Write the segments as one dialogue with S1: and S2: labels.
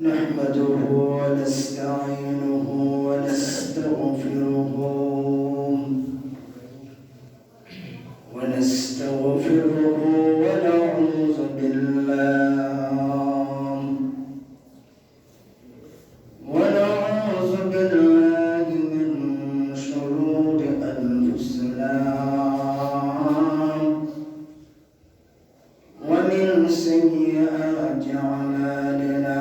S1: نحمده ونستعينه ونستغفره ونعوذ بالله من شرور أنفسنا ومن سيئات أعمالنا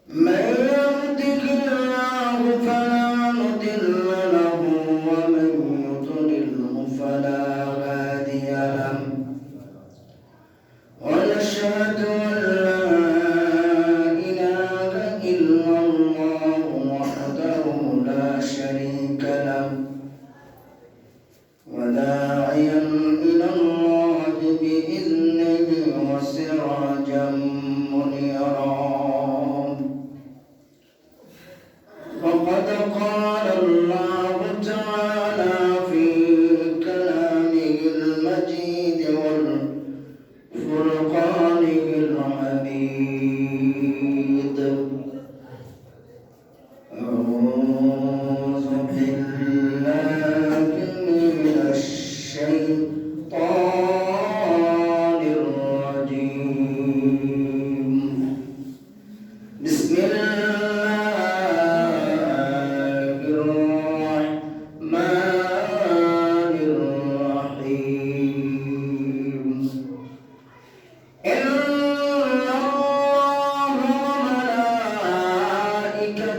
S1: من يهده الله فلا مضل له ومن يضلله فلا هادي له ونشهد أن لا إله إلا الله وحده لا شريك له وداعيا إلى الله بإذنه وسراجا منيرا وقد قال الله تعالى في كلامه المجيد والفرقانه الحميد أعوذ بالله من الشيطان الرجيم بسم الله الرحمن الرحيم إن الله وملائكته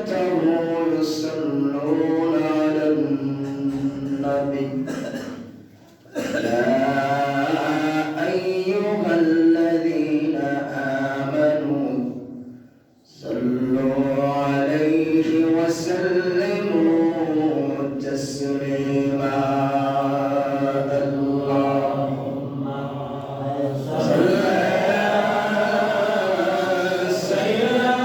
S1: يصلون على النبي يا أيها الذين آمنوا صلوا عليه وسلموا تسليما اللهم صل على سيدنا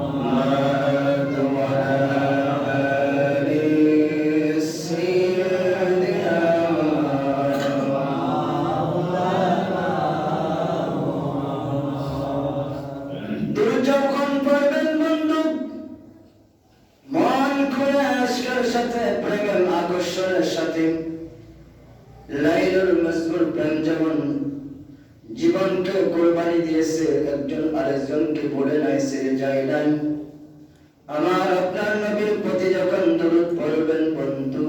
S1: محمد وعلى آل سيدنا যখন পড়বেন বন্ধু মন খুলে আশকের সাথে প্রেমের আকর্ষণের সাথে লাইলুল মজবুর প্রেম যেমন জীবনকে কোরবানি দিয়েছে একজন আরেকজনকে বলে নাই সে যায় নাই আমার আপনার নবীর প্রতি যখন দরুদ পড়বেন বন্ধু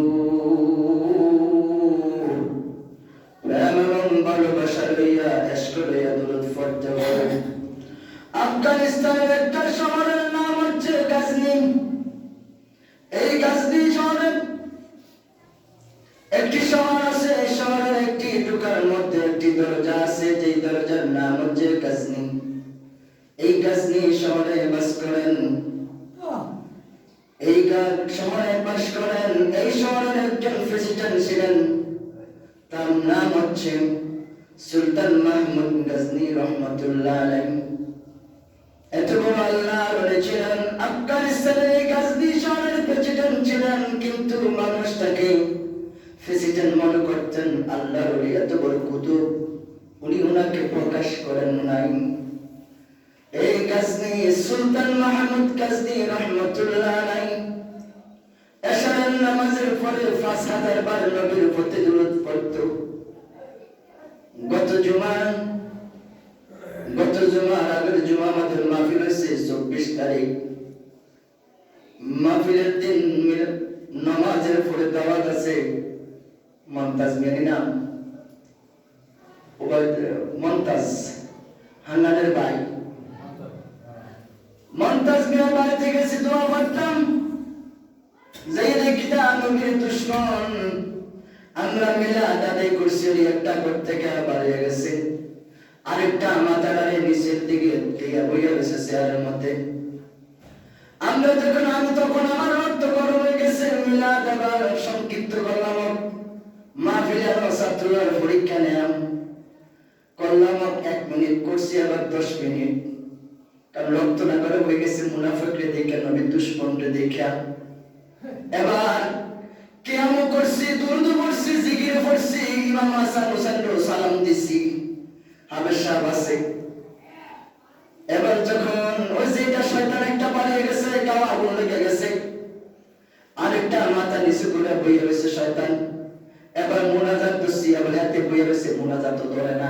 S1: প্রেম এবং ভালোবাসা লইয়া ইশক লইয়া দরুদ পড়তে হবে আফগানিস্তানের একটা শহরের নাম হচ্ছে গাজনি এই গাজনি শহরে একটি শহর আছে এই শহরের একটি দোকানের মধ্যে একটি দরজা আছে যেই দরজার নাম হচ্ছে গাজনি এই গাজনি শহরে বাস করেন এই শহরে বাস করেন এই শহরের একজন প্রেসিডেন্ট ছিলেন তার নাম হচ্ছে সুলতান মাহমুদ গাজনি রহমতুল্লাহ আলাইহি এত বড় আল্লাহর ওলি ছিলেন আফগানিস্তানের এই গাজনি শহরের প্রেসিডেন্ট ছিলেন কিন্তু মানুষ তাকে প্রেসিডেন্ট মনে করতেন আল্লাহর ওলি এত বড় কুতুব উনি ওনাকে প্রকাশ করেন নাই এই গাজনি সুলতান মাহমুদ গাজনি রহমতুল্লাহ আলাইহি এশারের নামাজের পরে 5000 বার নবীর প্রতি দরুদ পড়ত গত জুমার আগের জুমা আমাদের মাহফিল হয়েছে 24 তারিখ মাহফিলের দিন নামাজের পরে দাওয়াত আছে মমতাজ মিয়ানি নাম মমতাজ হান্নানের ভাই মমতাজ মিয়ার বাড়ি থেকে দোয়া করতাম যেই দেখিতা নবীর দুশমন আমরা মিলাদ আদায় করছি একটা ঘর থেকে বাড়িয়ে গেছে আরেকটা মাথাটারে নিচের দিকে দিয়ে বইয়া গেছে চেয়ারের মধ্যে আমি তখন আমার রক্ত গরম হয়ে গেছে মিলাদ আবার সংক্ষিপ্ত করলাম মাহফিলের ছাত্ররা পরীক্ষা নিলাম করলাম 1 মিনিট করছি আবার 10 মিনিট কারণ রক্ত না করে হয়ে গেছে মুনাফিকরে দেখে নবী দুশমনরে দেখা এবার কেমন করছি দুরুদ পড়ছি, জিকির পড়ছি, ইমাম হাসান হুসাইন সালাম দিছি, হাবেশা বাসে। এবার যখন ওই যেটা শয়তান একটা পালিয়ে গেছে, কাউ আগুন লেগে গেছে, আরেকটা মাথা নিচু করে বইয়ে রয়েছে শয়তান। এবার মোনাজাত করছি, আবার হাতে বইয়ে রয়েছে, মোনাজাত তো ধরে না।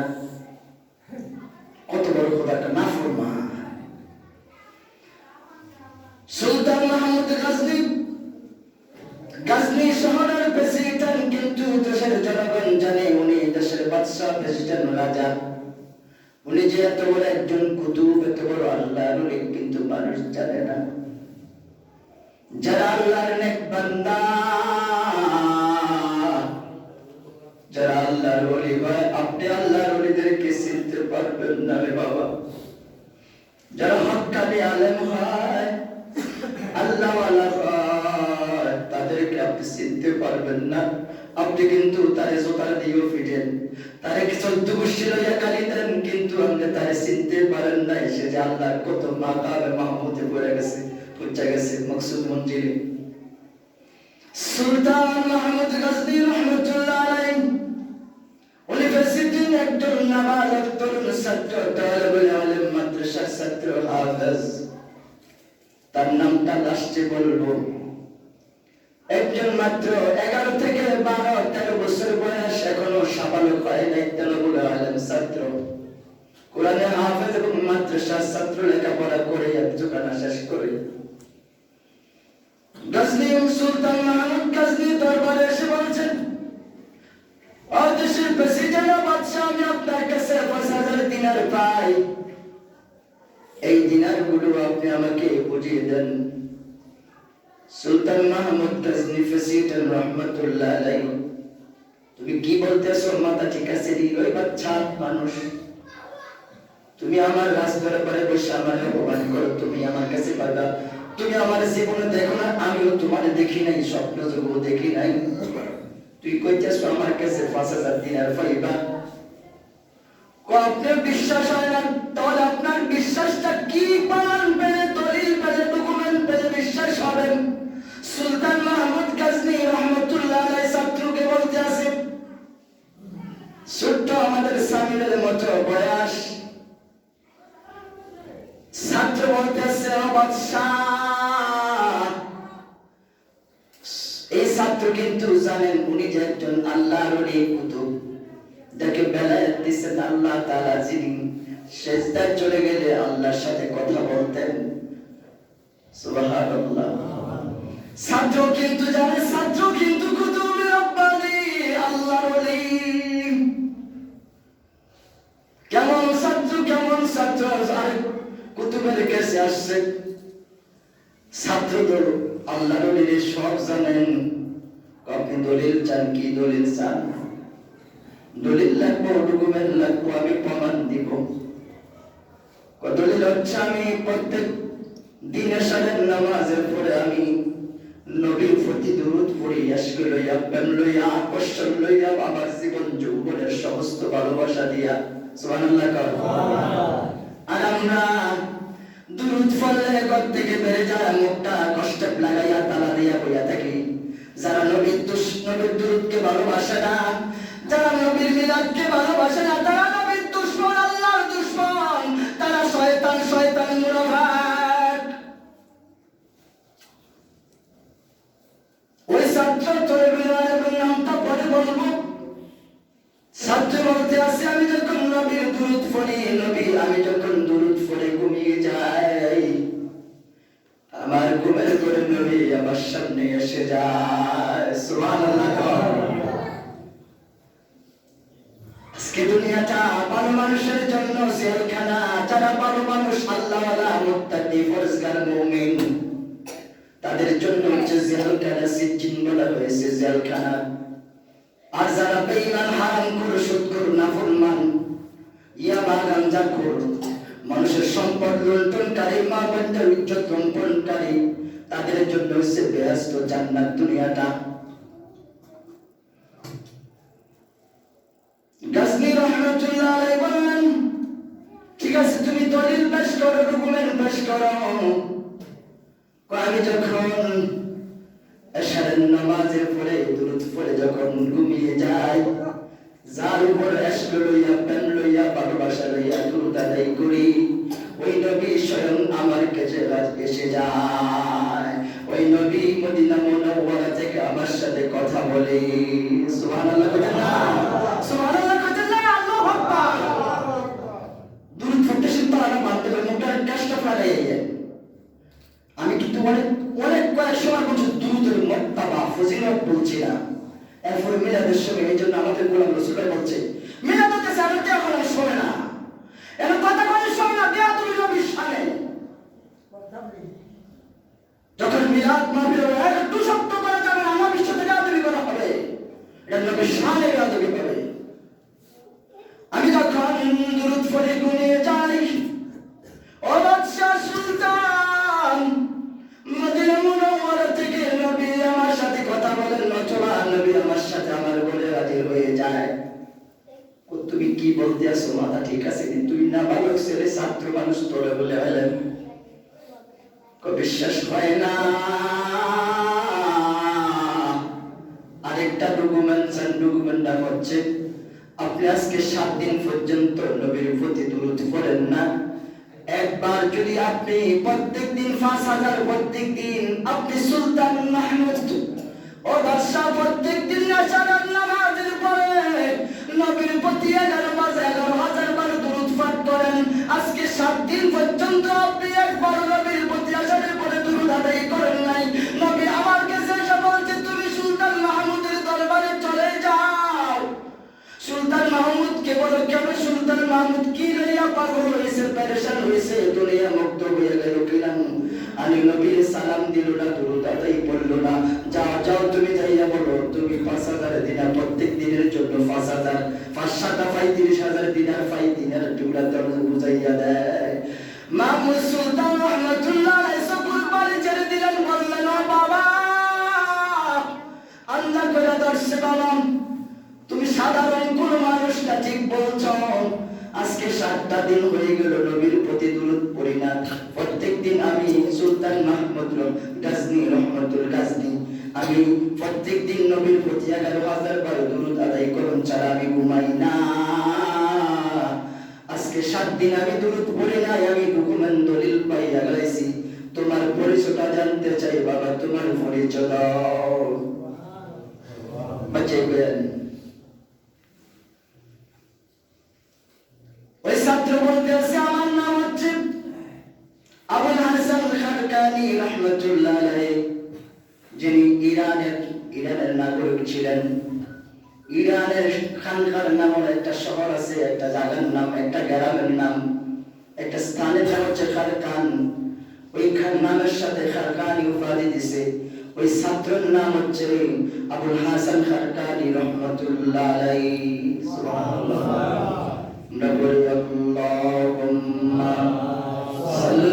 S1: কত বড় খোদাটা নাফরমান। সুলতান মাহমুদ গজনী শহরের প্রেসিডেন্ট, কিন্তু দেশের জনগণ জানে উনি দেশের বাদশাহ, প্রেসিডেন্ট, রাজা। উনি যে এত বড় একজন কুতুব, এত বড় আল্লাহর ওলি, কিন্তু মানুষ জানে না। যারা আল্লাহর নেক বান্দা, যারা আল্লাহর ওলি হয়, আপনি আল্লাহর ওলিদেরকে চিনতে পারবেন না রে বাবা। যারা হক্কানি আলেম হয়, আল্লাহওয়ালা হয়, তাদেরকে আপনি চিনতে পারবেন না। আপনি কিন্তু তারে জোতার দিয়েও ফিরেন, তারে 14 গোষ্ঠী লইয়া গালি দেন, কিন্তু আপনি তারে চিনতে পারেন না। সে যে আল্লাহর কত মাকামে মাহমুদে পড়ে গেছে, পৌঁছে গেছে মকসুদ মঞ্জিলে। সুলতান মাহমুদ গজনী রহমতুল্লাহ আলাইহি, উনি প্রেসিডেন্ট, একজন নাবালক তরুণ ছাত্র, তালেবুল ইলম, মাদ্রাসার ছাত্র, হাফেজ। তার নামটা লাস্টে বলবো। একজন মাত্র 11 থেকে 12-13 বছর বয়স, এখনো সাবালক হয় নাই, তালেবুল ইলম ছাত্র, কোরআনে হাফেজ এবং মাদ্রাসার ছাত্র, লেখাপড়া করে একজোখানা শেষ করে গজনী সুলতান মাহমুদ গজনী দরবারে এসে বলছেন, ও দেশের প্রেসিডেন্ট ও বাদশাহ, আমি আপনার কাছে 5000 দিনার পাই, এই দিনারগুলো আপনি আমাকে বুঝিয়ে দেন। সুলতান মাহমুদ গজনী প্রেসিডেন্ট রহমতুল্লাহ আলাইহি, তুমি কি বলতেছো? মাথা ঠিক আছে? ওই বাচ্চা মানুষ, তুমি আমার রাজদরবারে বসে আমার অপমান করো, তুমি আমার কাছে পারবা? তুমি আমার জীবনে দেখো না, আমিও তোমার দেখি নাই, স্বপ্ন জগৎ দেখি নাই, তুই কইতেছো আমার কাছে 5000 দিনার পাইবা? আপনার বিশ্বাস হয় না? তাহলে আপনার বিশ্বাসটা কি? প্রমাণ পেলে, দলিল পেলে, ডকুমেন্ট পেলে বিশ্বাস হবেন। সুলতান মাহমুদ গজনী রহমতুল্লাহ আলাইহি ছাত্রকে বলতে আছে, ছোট্ট আমাদের সামিরের মতো বয়স, ছাত্র বলতেছে, ও বাদশাহ, এই ছাত্র কিন্তু জানেন উনি যে একজন আল্লাহর ওলি কুতুব, যাকে বেলায়েত দিয়েছেন আল্লাহ তাআলা, যিনি সিজদায় চলে গেলে আল্লাহর সাথে কথা বলতেন। সুবহানাল্লাহ। ছাত্র কিন্তু জানে, ছাত্র কিন্তু কুতুবে রব্বানি, আল্লাহর ওলি। কেমন ছাত্র, কেমন ছাত্র! আর কুতুবের কাছে আসছে ছাত্র, তো আল্লাহর ওলি সব জানেন। আপনি দলিল চান? কি দলিল চান? দলিল লাগবো, ডকুমেন্ট লাগবো, আমি প্রমাণ দিব। দলিল হচ্ছে, আমি প্রত্যেক দিনে সারের নামাজের পরে আমি নবীর প্রতি দুরূদ পড়ি, আশক লইয়া, প্রেম লইয়া, আকর্ষণ লইয়া, আমার জীবন যৌবনের সমস্ত ভালোবাসা দিয়া। সুবহানাল্লাহ। আর আমরা দুরূদ পড়লে ঘর থেকে বেড়ে যায়, মুখটা কষ্টে লাগাইয়া তালা দিয়া বইয়া থাকি। যারা নবীর দুরূদকে ভালোবাসে না, যারা নবীর মিলাদকে ভালোবাসে না, তারা নবীর দুশমন, আল্লাহর দুশমন, তারা শয়তান, শয়তান মুনাফিক। ওই ছাত্র তরবিরের নামটা পরে বলবো। ছাত্র বলতে আছে, আমি যখন নবীর দুরূদ পড়ি, আমি যখন দুরূদ পড়ে ঘুমিয়ে যাই, আমার ঘুমের ঘরে নবী আমার সামনে এসে যায়। সুবহানাল্লাহ। আজকে দুনিয়াটা ভালো মানুষের জন্য জেলখানা। যারা ভালো মানুষ, আল্লাহওয়ালা, মুত্তাকি, পরহেজগার, মুমিন, তাদের জন্য হচ্ছে জেলখানা, সিজ্জিন বলা হয়েছে, জেলখানা। আর যারা বেঈমান, হারামখোর, সুদখোর, নাফরমান, ইয়াবা, গাঞ্জাখোর, মানুষের সম্পদ লুণ্ঠনকারী, মা বোনদের ইজ্জত লুণ্ঠনকারী, তাদের জন্য হচ্ছে বেহেশত, জান্নাত দুনিয়াটা। গজনী রহমতুল্লাহ আলাইহি বললেন, ঠিক আছে, তুমি দলিল পেশ করো, ডকুমেন্ট পেশ করো। আমি যখন এশারের নামাজের পরে দুরূদ পড়ে যখন ঘুমিয়ে যায়, যার উপর এশক লইয়া প্রেম লইয়া ভালোবাসা লইয়া দুরূদ আদায় করি, ওই নবী স্বয়ং আমার কাছে এসে যায়। ওই নবী মদিনা মুনাওয়ারা থেকে আমার সাথে কথা বলে। সুবহানাল্লাহ বলেন না? সুবহানাল্লাহ বলেন না? আল্লাহু আকবার। দুরূদ পড়তে শিখতে হবে, মানতে হবে, মুখটা কষ্ট করে। আমি কিন্তু অনেক কয়েক সময় বলছি দুরূদের মর্তবা ফজিলত বলছি না। এরপরে মিলাদের সময় এই জন্য আমাদের গোলাম রসুল বলছে মিলাদ হতে সারতে এখন শোনে না, এর কথা বলে শোনে না, দেয়া তুমি নবীর শানে। যখন মিলাদ মাহফিল হবে একটু শব্দ করা যাবে না, আমার বিশ্ব থেকে আদবি করা হবে, এটা নবীর শানে আদবি হবে। আমি যখন দুরূদ পড়ে ঘুমিয়ে যাই, ও বাদশাহ সুলতান, মদিনা মুনাওয়ারা থেকে নবী আমার সাথে কথা বলেন, অথবা নবী আমার সাথে আমার বলে হাজির হয়ে যায়। তুমি কি বলতে আসো? মাথা ঠিক আছে, তুই না বালক ছেলে, ছাত্র মানুষ, তোরে বলে হলেন বিশ্বাস হয় না। আরেকটা ডকুমেন্টটা হচ্ছে আপনি আজকে 7 দিন পর্যন্ত নবীর প্রতি দুরূদ পড়েন না। একবার যদি আপনি প্রত্যেকদিন 5000 প্রত্যেকদিন আপনি সুলতান মাহমুদ ও বাদশা প্রত্যেকদিন আশারার নামাজের পরে নবীর প্রতি 11,000 বার দুরূদ পাঠ করেন, আজকে 7 দিন পর্যন্ত আপনি একবার নবীর প্রতি আশারের পরে দুরূদ আদায় করেন নাই, নবী আমার কাছে এসে বলছে তুমি সুলতান মাহমুদের দরবারে চলে যাও। সুলতান মাহমুদ কে বলো, কেন সুলতান মাহমুদ কি লইয়া পাগল হয়েছে, পেরেশান হয়েছে, দুনিয়া মুক্ত হয়ে গেল কিনা? আমি নবীর সালাম দিল না, দুরূদ আদায় করলো না। যাও তুমি যাইয়া বলো তুমি 5000 দিনার প্রত্যেক দিনের জন্য 5000 5-7 35,000 দিনার পাই, দিনার টুকরা দরজা বুঝাইয়া দেয়। মাহমুদ সুলতান রহমাতুল্লাহ আলাইহি সকল বাড়ি ছেড়ে দিলেন, বললেন ও বাবা আল্লাহ করে দর্শে বাবা, তুমি সাধারণ কোন মানুষ না, ঠিক বলছো, আজকে 7টা দিন হয়ে গেল নবীর প্রতি দুরূদ পড়ি না। প্রত্যেকদিন আমি সুলতান মাহমুদ গাজনী রহমতুল গাজনী আমি প্রত্যেকদিন নবীর প্রতি 11,000 বার দুরূদ আদায় করুন ছাড়া আমি ঘুমাই না। আজকে 7 দিন আমি দুরূদ পড়ি না, আমি ডকুমেন্ট দলিল পাইয়া গেছি। তোমার পরিচয়টা জানতে চাই বাবা, তোমার পরিচয় দাও। বাঁচাইবেন। ওই ছাত্র বলতে আছে আমার নাম হচ্ছে আবুল হাসান খারকানি রহমাতুল্লাহ আলাইহি, যিনি ইরানের নাগরিক ছিলেন। ইরানের খানকার নামের একটা শহর আছে, একটা জায়গার নাম, একটা গ্রামের নাম, একটা স্থানের নাম হচ্ছে খারকান। ওই নামের সাথে খারকানি উপাধি দিছে। ওই ছাত্রের নাম হচ্ছে আবুল হাসান খারকানি রহমাতুল্লাহ আলাইহি। সুবহানাল্লাহ। আমরা বলি আল্লাহুম্মা সাল্লি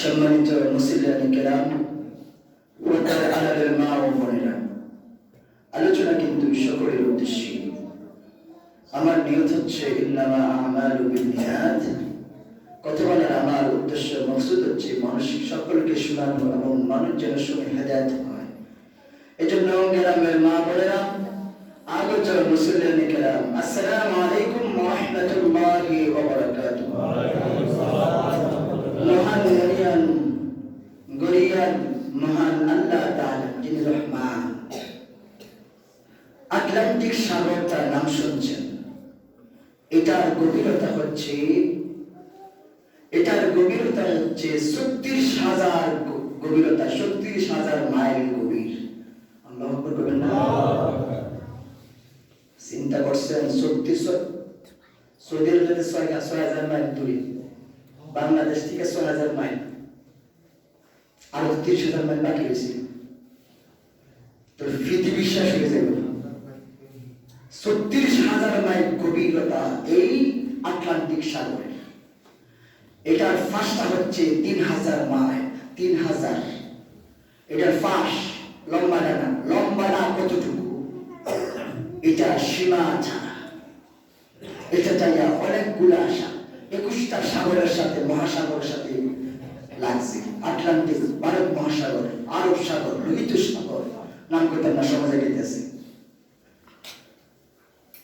S1: সম্মানিত মুসলিয়ানি কেরাম, পর্দার আড়ালের মা ও বোনেরা, আলোচনা কিন্তু সকলের উদ্দেশ্যে। আমার নিয়ত হচ্ছে ইন্নামা আমালু বিন্নিয়াত, কথা বলার আমার উদ্দেশ্য মকসুদ হচ্ছে মানুষ সকলকে শোনানো এবং মানুষ যেন শুনে হেদায়েত হয়। এজন্য গ্রামের মা বোনেরা, আগত মুসলিম কিরাম, আসসালামু আলাইকুম ওয়া রাহমাতুল্লাহি ওয়া বারাকাতুহু। মহান মুনিয়ান গরিয়ান মহান আল্লাহ তাআলা যিনি রহমান, আটলান্টিক সাগর তার নাম শুনছেন। এটার গভীরতা হচ্ছে 36,000 গভীরতা, 36,000 মাইল গভীর। আল্লাহু আকবার বলেন না? চিন্তা করছেন, সৌদি আরবে 6,000 মাইল দূরে, বাংলাদেশ থেকে 6,000 মাইল, আর 30,000 মাইল বাকি রয়েছে। তো ফিতি বিশ্বাস হয়ে যাবে। 36,000 মাইল গভীরতা এই আটলান্টিক সাগরে। এটার ফাঁসটা হচ্ছে 3,000 মাইল, 3,000। এটার ফাঁস লম্বাটা কতটুকু, এটা সীমা ছাড়া। এটা চাইয়া অনেকগুলো আশা 21টা সাগরের সাথে, মহাসাগরের সাথে লাগছে। আটলান্টিক, ভারত মহাসাগর, আরব সাগর, লোহিত সাগর, নাম করতে না সমাজে গেতেছে।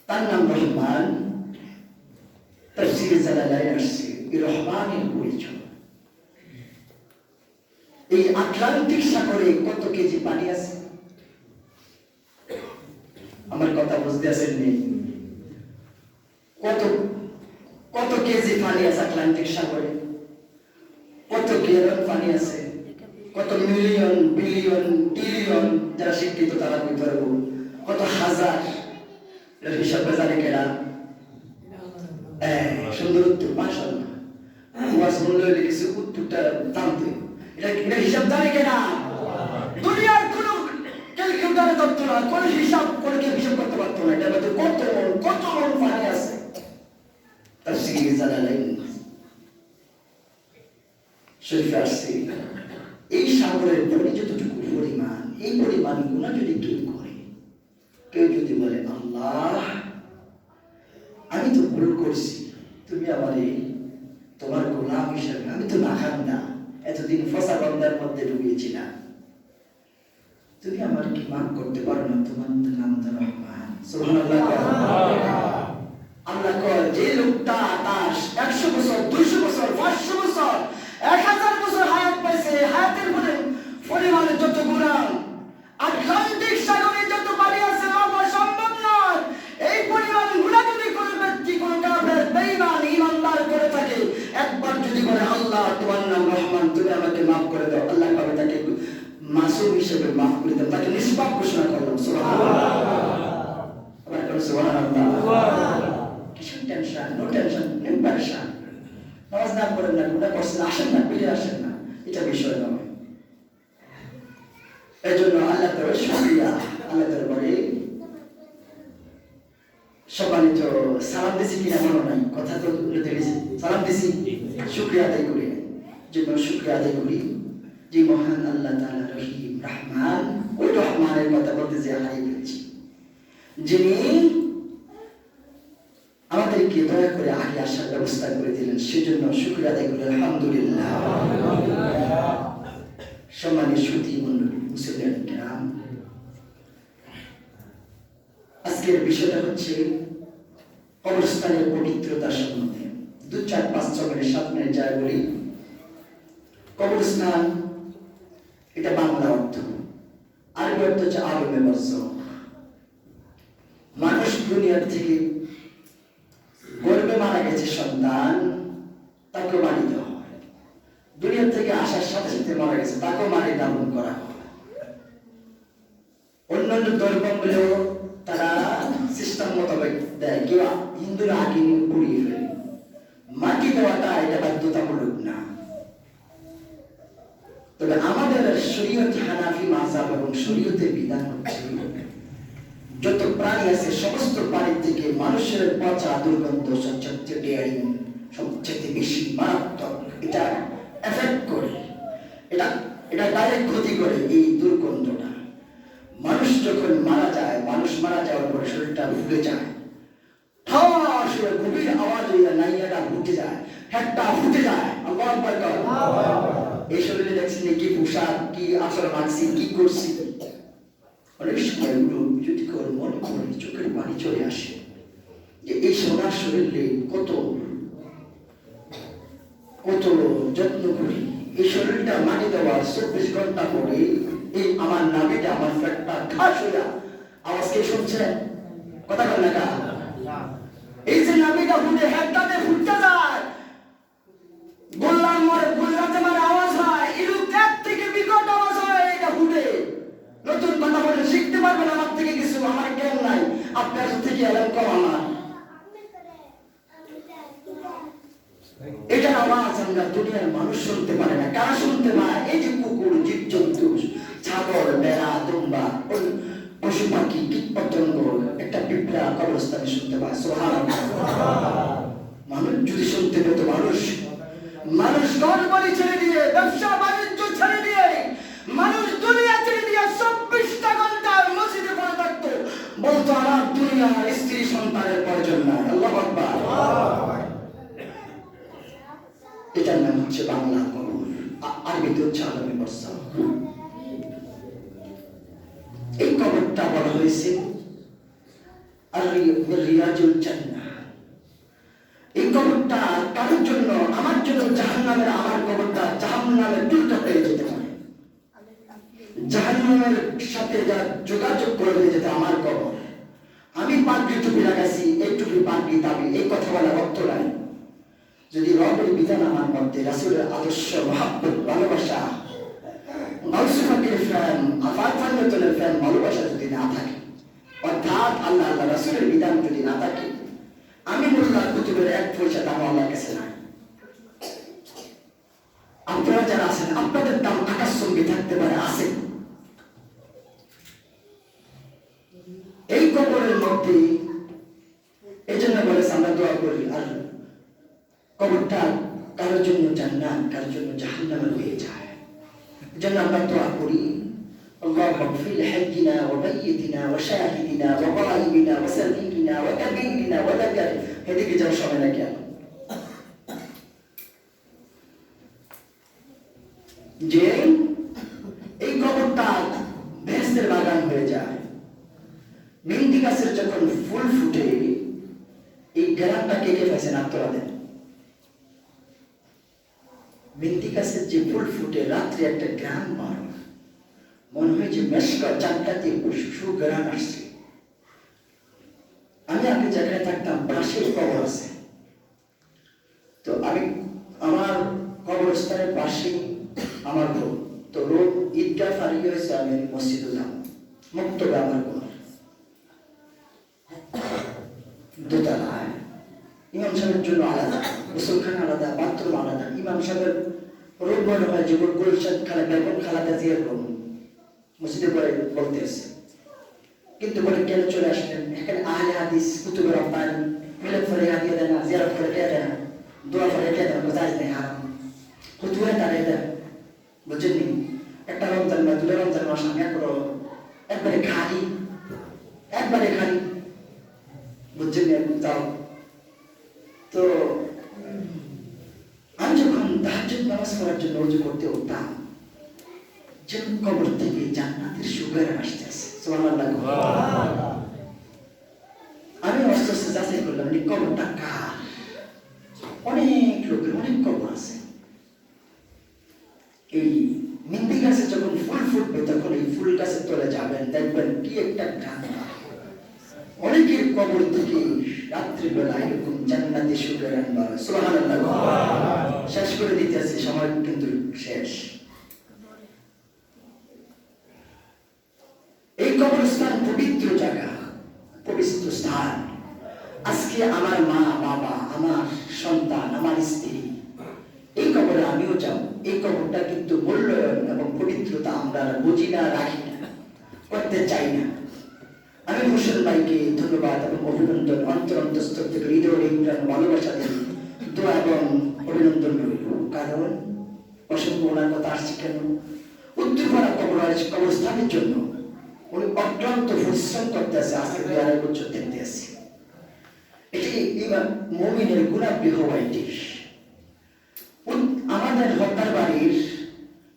S1: তার নাম রহমান। তাফসীরে জালালাইন আসছে এই রহমানের পরিচয়। এই আটলান্টিক সাগরে কত কেজি পানি আছে? আমার কথা বুঝতে আছেন নি? কত কেজি পানি আছে আটলান্টিক সাগরে? কত গ্যালন পানি আছে? কত মিলিয়ন, বিলিয়ন, ট্রিলিয়ন, যারা শিক্ষিত তারা বলতে পারবো। কত হাজার, হিসাব জানে কেনা? সুন্দর উত্তর, মাশাআল্লাহ। ওয়াজ মূল্য লিখেছে উত্তরটা জানতে। এটা হিসাব জানে কেনা? দুনিয়ার কোন ক্যালকুলেটরে ধরতো না, কোন হিসাব করে কেউ হিসাব করতে পারতো না। এটার মধ্যে কত মন পানি আছে। তাফসীরে জালালাইন শরীফে আসছে এই সাগরের পানি যতটুকু পরিমাণ, এই পরিমাণ গুণা যদি কেউ করে, কেউ যদি বলে আল্লাহ আমি তো ভুল করছি, তুমি আমারে তোমার গোলাম হিসাবে, আমি তো নাখান্দা, এতদিন ফসা গন্ধার মধ্যে ডুবিয়েছিলাম, তুমি আমার কি মাফ করতে পারো না? তোমার নাম তো রহমান। সুবহানাল্লাহ। আল্লাহ কয় যে লোকটা তার 100 বছর, 200 বছর, 500 বছর, 1000 বছর হায়াত পাইছে, হায়াতের পরিমাণে যত গুণা আটলান্টিক সাগরে যত পানি আছে মাপা সম্ভব নয়। এই পরিমাণ গুণা যদি কোনো ব্যক্তি, কোনো কাফের, বেঈমান, ঈমানদার করে থাকে, একবার যদি বলে আল্লাহ তোমার নাম রহমান, তুমি আমাকে মাফ করে দাও, আল্লাহ পাবে তাকে মাসুম হিসেবে মাফ করে দাও, তাকে নিষ্পাপ ঘোষণা করলাম। সুবহানাল্লাহ। সুবহানাল্লাহ। কিসের টেনশন? নো টেনশন, নো প্যারেশান। নামাজ না পড়েন না, গুনাহ করছেন, আসেন না, ফিরে আসেন না, এটা বিষয় নয়। এই জন্য আল্লাহ তাআলার শুকরিয়া, আল্লাহ তাআলা বলে সম্মানিত সালাম দিছি কিনা মনে নাই, কথা তো উল্লেখ হয়েছে, সালাম দিছি, শুকরিয়া আদায় করি, জন্য শুকরিয়া আদায় করি যে মহান আল্লাহ তাআলা রহিম, রহমান। ওই রহমানের কথা বলতে যে হারিয়ে ফেলছি, যিনি আমাদেরকে দয়া করে আগে আসার ব্যবস্থা করে দিলেন, সেজন্য শুকরিয়া আদায় করি, আলহামদুলিল্লাহ। সম্মানিত সুধী মণ্ডলী, মুসলিম কিরাম, আজকের বিষয়টা হচ্ছে কবরস্থানের পবিত্রতা সম্বন্ধে। 2, 4, 5, 6 মিনিট, 7 মিনিট যায় বলি। কবরস্থান এটা বাংলা অর্থ, আরবি অর্থ হচ্ছে আলমে বারজাখ। মানুষ দুনিয়ার থেকে গর্ভে মারা গেছে সন্তান, তাকে মারি দেওয়া হয়। দুনিয়ার থেকে আসার সাথে সাথে মারা গেছে, তাকেও মারি দাফন করা হয়। অন্যান্য ধর্মগুলো তারা সিস্টেম মোতাবেক দেয়, কেউ হিন্দুরা আগে পুড়িয়ে ফেলে। মাটি দেওয়াটা এটা বাধ্যতামূলক না। তবে আমাদের শরীয়ত হানাফি মাযহাব এবং শরীয়তের বিধান হচ্ছে যত প্রাণী আছে সমস্ত প্রাণী থেকে মানুষের পচা দুর্গন্ধ সবচেয়ে ডেয়ারিং, সবচেয়ে বেশি মারাত্মক, এটা এফেক্ট করে, এটা ডাইরেক্ট ক্ষতি করে। এই দুর্গন্ধটা মানুষ যখন মারা যায়, মানুষ মারা যাওয়ার পরে শরীরটা ফুলে যায়, হয়ে গভীর আওয়াজ হইয়া নাইয়াটা ফুটে যায়, হেডটা ফুটে যায়। আল্লাহু আকবার। এই শরীরে দেখছেন কি পোশাক, কি আসর মানছি, কি করছি। অনেক সময় যদি করে মনে করি চোখের পানি চলে আসে যে এই সোনার শরীরে কত কত যত্ন করি। এই শরীরটা মাটি দেওয়ার 24 ঘন্টা পরে এই আমার নাভিটা, আমার পেটটা ঘাস হইয়া আওয়াজ কে শুনছেন? কথা বল না। এই যে নাভিটা ফুটে হেডটাতে ফুটতে যায়, বললাম মরে বললাতে মানে আওয়াজ হয়, ইলুকাত থেকে বিকট আওয়াজ হয়। এটা ফুটে নতুন কথা বলে শিখতে পারবেন আমার থেকে কিছু, আমার জ্ঞান নাই, আপনার থেকে এলাম কম আমার। এটার আওয়াজ আমরা দুনিয়ার মানুষ শুনতে পারে না। কারা শুনতে পায়? এই যে কুকুর, জীবজন্তু, ছাগল, বেড়া, দুম্বা, পশু পাখি, কীট পতঙ্গ, একটা পিঁপড়া কবরস্থানে শুনতে পায়। সুবহানাল্লাহ। মানুষ যদি শুনতে পেত, মানুষ ঘরবাড়ি ছেড়ে দিয়ে, ব্যবসা বাণিজ্য ছেড়ে দিয়ে, মানুষ দুনিয়া ছেড়ে দিয়ে 24টা ঘন্টা মসজিদে পড়ে থাকতো, বলতো আমার দুনিয়ার স্ত্রী সন্তানের প্রয়োজন নাই। আল্লাহু আকবার। এটার নাম হচ্ছে বাংলা কবর, আরবিতে হচ্ছে আলামে বারজাখ। এই কবরটা বলা হয়েছে রিয়াজুল জান্নাহ। এই কবরটা কারোর জন্য, আমার জন্য জাহান্নামের, আমার কবরটা জাহান্নামের দুটো হয়ে যেতে পারে। জাহান্নামের সাথে যা যোগাযোগ করে যেতে আমার কবর। আমি পাগড়ি টুপি লাগাইছি, এই টুপি পাগড়ি দাবি, এই কথা বলা রক্ত নাই। যদি রবের বিধান আমার মধ্যে, রাসূলের আদর্শ, মহাব্বত, ভালোবাসা, গাউসে পাকের ফ্যান, আফাক ফান্নতুলের ফ্যান, ভালোবাসা যদি না থাকে, অর্থাৎ আল্লাহ রাসূলের বিধান যদি না থাকে, আমি মোল্লা কুতুবের 1 পয়সা দাম আল্লাহর কাছে নাই। আপনারা যারা আছেন, আপনাদের দাম আকাশচুম্বী থাকতে পারে, আছে। এই কবরের মধ্যে এই জন্য বলে আমরা দোয়া করি, আর কবরটা কারোর জন্য জান্নাত, কারোর জন্য জাহান্নাম হয়ে যায়। এজন্য আমরা দোয়া করি, اللهم اغفر لحينا وميتنا وشاهدنا وغائبنا وسميعنا وكبيرنا وذكرنا। এদিকে যাও সবাই না কেন? যে এই কবরটা বেহেশতের বাগান হয়ে যায়। মেহেন্দি গাছের যখন ফুল ফুটে, এই গ্রামটা কে কে ফেসেন আপনারা দেন? মেহেন্দি গাছের যে ফুল ফুটে, রাত্রে একটা গ্রাম বার, মনে হয় যে মেশকা চারটাতে সুগ্রাম আসছে। আমি আগে যেখানে থাকতাম পাশের কবর আছে, তো আমি আমার কবরস্থানের পাশে আমার রোগ, তো রোগ ঈদগাহ ফারিক হয়েছে, আমি মসজিদে যাব, মুক্ত আমার ঘর, দোতলায়। ইমাম সাহেবের জন্য আলাদা, গোসলখানা আলাদা, বাথরুম আলাদা। ইমাম সাহেবের রোগ মনে হয় যেমন গুলশান খালা, বেগম খালাদা জিয়ার রোগ মসজিদে পরে বলতে আসে। কিন্তু বলে কেন চলে আসলেন? এখানে আহলে হাদিস, কুতুবে রব্বানি, মিলাদ ফলে হাদিয়া দেয় না, জিয়ারত ফলে কে দেয় না, দোয়া ফলে কে দেয় না, জায়েজ নেই, হারাম। কুতুবে তারে দেয়, বুঝছেন নি? একটা রমজান বা 2 রমজান মাস আমি একবারে খালি, বুঝছেন নি? যাও। তো আমি যখন তাহাজ্জুদ নামাজ পড়ার জন্য ওযু করতে উঠতাম, যে কবর থেকে জান্নাতের সুগন্ধ আসতেছে। সুবহানাল্লাহ। আমি আস্তে আস্তে যাচাই করলাম এই কবরটা কার। অনেক লোকের অনেক কবর আছে। এই মেহেন্দি গাছে যখন ফুল ফুটবে, তখন এই ফুল গাছের তলে যাবেন, দেখবেন কি একটা গান। অনেকের কবর থেকে রাত্রিবেলা এরকম জান্নাতি সুগন্ধ বার হয়। সুবহানাল্লাহ। শেষ করে দিতে আছে, সময় কিন্তু শেষ। এই কবরস্থান পবিত্র জায়গা, পবিত্র স্থান। আজকে আমার মা, বাবা, আমার সন্তান, আমার স্ত্রী, এই কবরে আমিও যাব। এই কবরটা কিন্তু মূল্যায়ন এবং পবিত্রতা আমরা বুঝি না, রাখি না, করতে চাই না। আমি হোসেন ভাইকে ধন্যবাদ এবং অভিনন্দন, অন্তরন্তস্থল থেকে হৃদয় ভালোবাসা দিই, দোয়া এবং অভিনন্দন রইল। কারণ অসংখ্য ওনার কথা আসছে কেন? উত্তরপাড়া কবরস্থানের জন্য উনি অত্যন্ত পরিশ্রম করতে আছে। আজকে 2-2.5 বছর দেখতে আসছি। এটি মুমিনের গুণাবৃহ এটি। আমাদের হত্যার বাড়ির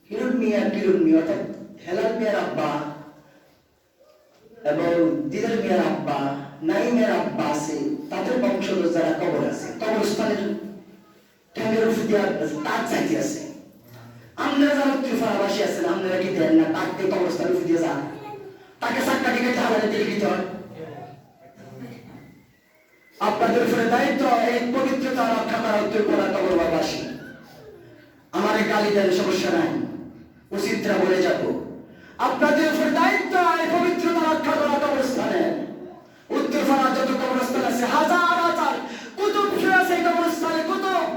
S1: কিরণ মিয়া অর্থাৎ হেলাল মিয়ার আব্বা এবং দিদার মিয়ার আব্বা, নাইমের আব্বা আছে, তাদের বংশধর যারা কবর আছে, কবরস্থানের ট্যাঙ্গের উপর দিয়ে তার চাইতে আছে। আপনারা যারা ত্রিফাবাসী আছেন, আপনারা কি দেন না তাক দিয়ে কবরস্থানের উপর দিয়ে যান, তাকে সাক্কা টিকে হাজারে দিয়ে দিতে হয়। আপনাদের উপরে দায়িত্ব এই পবিত্রতা রক্ষা করা ত্রিপুরা কবরবাসী। আমার গালি দেন, সমস্যা নাই, উচিতরা বলে যাব। আপনাদের উপরে দায়িত্ব এই পবিত্রতা রক্ষা করা কবরস্থানে। উত্তরপাড়া যত কবরস্থান আছে, হাজার হাজার কুতুব শুয়ে আছে এই কবরস্থানে, কুতুব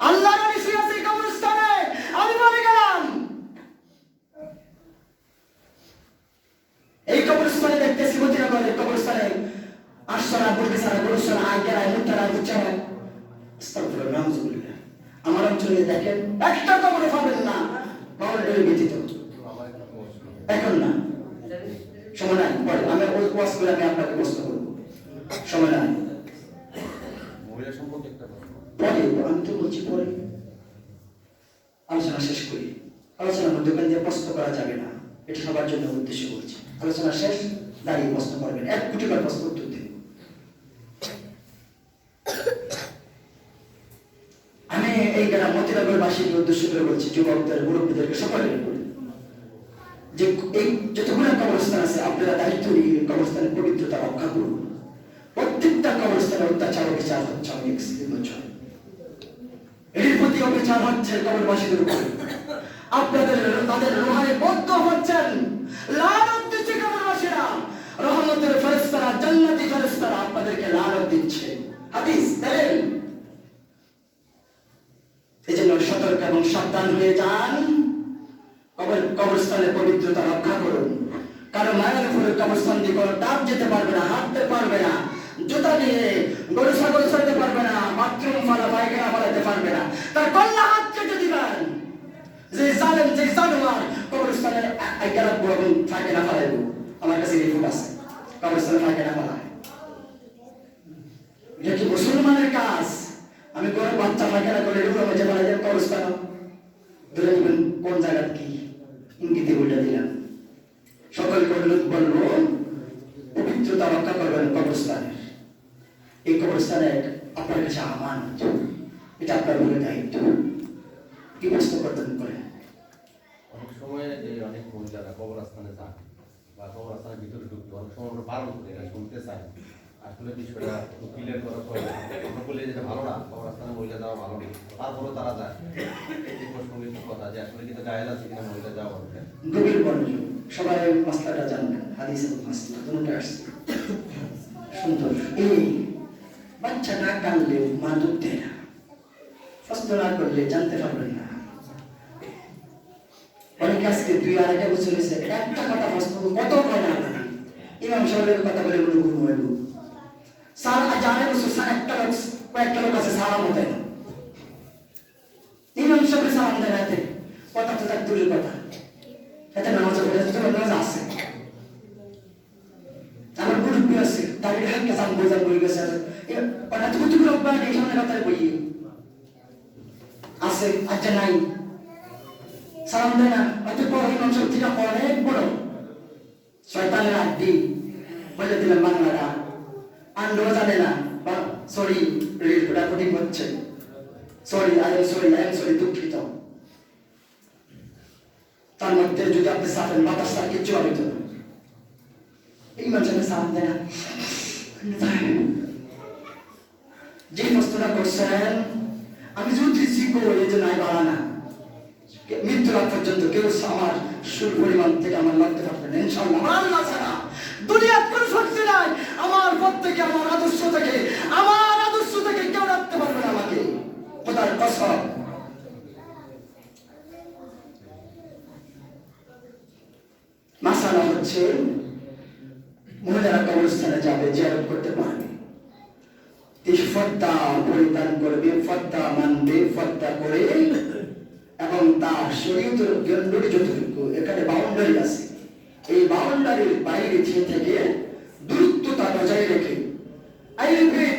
S1: আল্লাহ নবী শুয়ে আছে এই কবরস্থানে। আমি বলে গেলাম এই কবরস্থানে দেখতেছি মদিনাগরের কবরস্থানে আশরা বুলবিসারা বুলসরা আইয়ারা মুতারা বুচারা আস্তাগফিরুল্লাহ নাউযুবিল্লাহ। আমার অঞ্চলে দেখেন একটা কবরে পাবেন না মাওলানা ব্যতীত। এখন না, সময় নাই, পরে আমি ওই ওয়াজ করে আমি আপনাকে প্রশ্ন করব, সময় নাই। মহিলা সম্পর্কে একটা পরে আমি তো বলছি পরে আলোচনা শেষ করি। আলোচনার মধ্যে ওখান দিয়ে প্রশ্ন করা যাবে না, এটা সবার জন্য উদ্দেশ্য করছি। আলোচনা শেষ, দাঁড়িয়ে প্রশ্ন করবেন, 1 কোটি বার প্রশ্ন উত্তর দিন। আমি এই গ্রাম মতিনগরবাসীকে উদ্দেশ্য করে বলছি, যুবকদের, মুরব্বীদেরকে সকলের বলি যে এই যতগুলো কবরস্থান আছে আপনারা দায়িত্ব নিয়ে কবরস্থানের পবিত্রতা রক্ষা করুন। প্রত্যেকটা কবরস্থানে অত্যাচার অবিচার হচ্ছে অনেক বছর, এর প্রতি অবিচার হচ্ছে কবরবাসীদের উপর। আপনাদের তাদের রোহায় বদ্ধ হচ্ছেন, লানত দিচ্ছে কবরবাসীরা। রহমতের ফেরেশতারা, জান্নাতি ফেরেশতারা আপনাদেরকে লানত দিচ্ছে। হাদিস দেন, এজন্য সতর্ক এবং সাবধান হয়ে যান। কবরস্থানের পবিত্রতা রক্ষা করুন। কারণ মায়ের উপরে কবরস্থান দিয়ে কোনো ডাব যেতে পারবে না, হাঁটতে পারবে না, জুতা দিয়ে গরু ছাগল ছড়তে পারবে না, বাথরুম ফালা পায়খানা ফালাতে পারবে না। তার কল্লা হাত কেটে দিবেন। যে জালেম, যে জানোয়ার কবরস্থানে গেল এবং পায়খানা ফালাইব, আমার কাছে রিপোর্ট আছে, কবরস্থানে পায়খানা ফালায়। এটা কি মুসলমানের কাজ? আমি কোনো বাচ্চা পায়খানা করে রুমের মধ্যে ফালাই দেব, কবরস্থান ধরে নেবেন কোন জায়গা কি ইঙ্গিতে বলে দিলাম। সকলকে অনুরোধ বলবো, পবিত্রতা রক্ষা করবেন কবরস্থানের। এই কবরস্থানে আপনার কাছে আমানত, এটা আপনার বলে দায়িত্ব। কি প্রশ্ন করতেন করেন?
S2: অনেক সময় অনেক মহিলারা কবরস্থানে যান বা কবরস্থানের ভিতরে ঢুকতে অনেক সময় আমরা বারণ করি, এটা শুনতে চাই। আসলে বিষয়টা ক্লিয়ার করা প্রয়োজন। আমরা বলি যেটা ভালো না, কবরস্থানে মহিলা যাওয়া ভালো না, তারপরে তারা যায়। এই প্রসঙ্গে কথা যে আসলে কিন্তু জায়েজ আছে কিনা মহিলা যাওয়া ভালো।
S1: গভীর মনোযোগ, সবাই মাসলাটা জানবেন, হাদিসের মাসলা দুটো আসছে সুন্দর। এই বাচ্চাটা কানলে মা দুধ দেয় না, প্রশ্ন না করলে জানতে পারবেন না। অনেক আজকে 2-2.5 বছর হয়েছে, একটা কথা প্রশ্ন কত হয় না। ইমাম সাহেবের কথা বলে মনে ঘুম হইব স্যার জানে বছর স্যার কয়েকটা লোক আছে সালামও দেয় না। ইমাম সাহেবের সালাম দেয় না, কথা তো তার দূরের কথা, এতে নামাজ পড়ে নামাজ আছে। আমার মুরব্বী আছে, দাঁড়িয়ে হালকা জান বই গেছে, ওটা তো কুতুব লোক বাড়ি সামনে কথায় বই আছে, আচ্ছা নাই সালাম দেয় না। অত বড় ইমাম সাহেব থেকে অনেক বড় শয়তানের আড্ডি বলে দিলাম বাংলাটা, আন্ডও জানে না। সরি, রেকর্ডিং হচ্ছে, সরি আই এম সরি, দুঃখিত। তার মধ্যে যদি আপনি সাফেন বাতাস তার কিচ্ছু হবে তো, এই মানুষের সালাম দেয় না। যে প্রশ্নটা করছেন, আমি যদি শিখবো এই যে নাই বাড়া না, মৃত্যু রাত পর্যন্ত কেউ আমার সুর পরিমাণ থেকে আমার লাগতে পারবে না ইনশাআল্লাহ। আমার আল্লাহ ছাড়া দুনিয়ার কোনো শক্তি নাই আমার পথ থেকে, আমার আদর্শ থেকে কেউ রাখতে পারবে না আমাকে, খোদার কসম। মাসালা হচ্ছে মহিলারা কবরস্থানে যাবে, জিয়ারত করতে পারবে, ফর্দা পরিধান করবে, ফর্দা মানবে, ফর্দা করে এবং তার শরীয়তের গণ্ডি যতটুকু এখানে বাউন্ডারি আছে, এই বাউন্ডারির বাইরে থেকে দূরত্বতা বজায় রেখে আইরিভেদ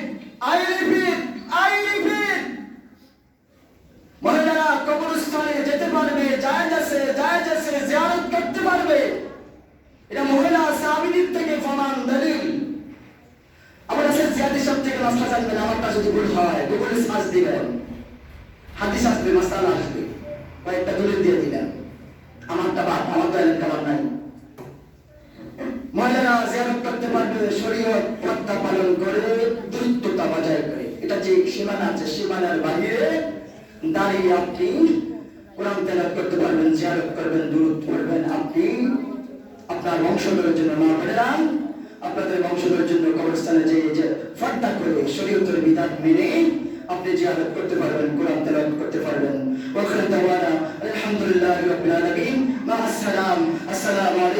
S1: ভুল হয় গুগলে সার্চ দিবেন, হাদিস আসবে, মাসালা আসবে, কয়েকটা দলিল দিয়ে দিলেন। আমারটা বাদ, আমার তো এলাকা বাদ নাই। মহিলারা জিয়ারত করতে পারবে শরীয়ত পর্দা পালন করে, দূরত্বতা বজায় করে। এটা যে সীমানা আছে, সীমানার বাইরে দাঁড়িয়ে আপনি কোরআন তেলাওয়াত করতে পারবেন, জিয়ারত করবেন, দুরূদ পড়বেন। আপনি আপনার বংশধরের জন্য না পড়লাম, আপনাদের বংশধরের জন্য কবরস্থানে যে পর্দা করে শরীয়তের বিধান মেনে আপনি জিয়ারত করতে পারবেন, কোরআন তেলাওয়াত করতে পারবেন। ওয়া আখিরু দাওয়ানা আলহামদুলিল্লাহি রাব্বিল আলামিন। মা আসসালাম, আসসালামু আলাইকুম।